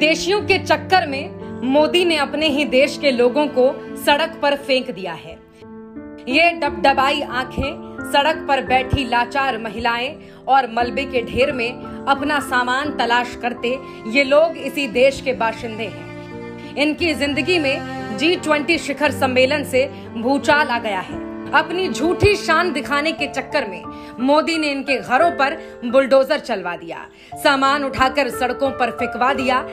विदेशियों के चक्कर में मोदी ने अपने ही देश के लोगों को सड़क पर फेंक दिया है। ये डबडबाई आंखें, सड़क पर बैठी लाचार महिलाएं और मलबे के ढेर में अपना सामान तलाश करते ये लोग इसी देश के बाशिंदे हैं। इनकी जिंदगी में G20 शिखर सम्मेलन से भूचाल आ गया है। अपनी झूठी शान दिखाने के चक्कर में मोदी ने इनके घरों पर बुलडोजर चलवा दिया, सामान उठाकर सड़कों पर फेंकवा दिया।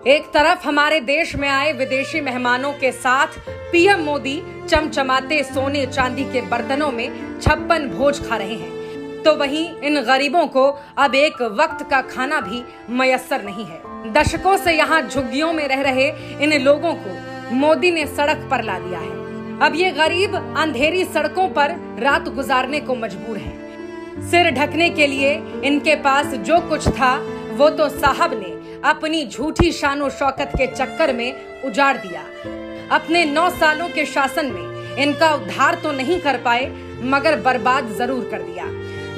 एक तरफ हमारे देश में आए विदेशी मेहमानों के साथ पीएम मोदी चमचमाते सोने चांदी के बर्तनों में 56 भोज खा रहे हैं, तो वहीं इन गरीबों को अब एक वक्त का खाना भी मयस्सर नहीं है। दशकों से यहाँ झुग्गियों में रह रहे इन लोगों को मोदी ने सड़क पर ला दिया है। अब ये गरीब अंधेरी सड़कों पर रात गुजारने को मजबूर हैं। सिर ढकने के लिए इनके पास जो कुछ था वो तो साहब ने अपनी झूठी शानो शौकत के चक्कर में उजाड़ दिया। अपने 9 सालों के शासन में इनका उद्धार तो नहीं कर पाए, मगर बर्बाद जरूर कर दिया।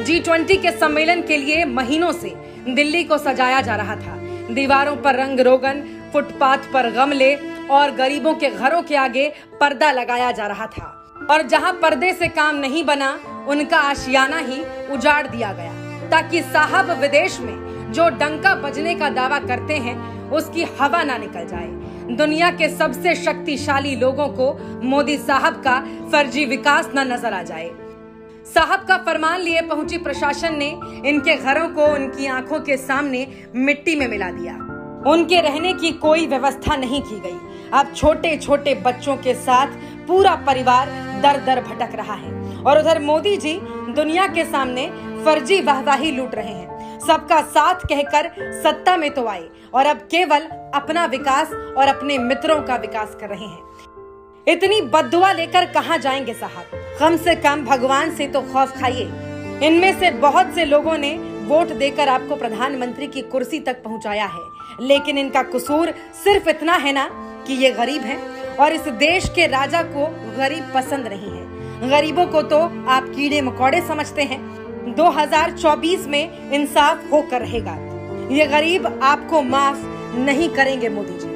G20 के सम्मेलन के लिए महीनों से दिल्ली को सजाया जा रहा था। दीवारों पर रंग रोगन, फुटपाथ पर गमले और गरीबों के घरों के आगे पर्दा लगाया जा रहा था, और जहां पर्दे से काम नहीं बना उनका आशियाना ही उजाड़ दिया गया, ताकि साहब विदेश में जो डंका बजने का दावा करते हैं उसकी हवा ना निकल जाए। दुनिया के सबसे शक्तिशाली लोगों को मोदी साहब का फर्जी विकास न नजर आ जाए। साहब का फरमान लिए पहुंची प्रशासन ने इनके घरों को उनकी आंखों के सामने मिट्टी में मिला दिया। उनके रहने की कोई व्यवस्था नहीं की गई। अब छोटे छोटे बच्चों के साथ पूरा परिवार दर दर भटक रहा है, और उधर मोदी जी दुनिया के सामने फर्जी वाहवाही लूट रहे हैं। सबका साथ कहकर सत्ता में तो आए, और अब केवल अपना विकास और अपने मित्रों का विकास कर रहे हैं। इतनी बद्दुआ लेकर कहां जाएंगे साहब? कम से कम भगवान से तो खौफ खाइए। इनमें से बहुत से लोगों ने वोट देकर आपको प्रधानमंत्री की कुर्सी तक पहुंचाया है, लेकिन इनका कसूर सिर्फ इतना है ना कि ये गरीब हैं, और इस देश के राजा को गरीब पसंद नहीं है। गरीबों को तो आप कीड़े मकोड़े समझते हैं। 2024 में इंसाफ होकर रहेगा। ये गरीब आपको माफ नहीं करेंगे मोदी जी।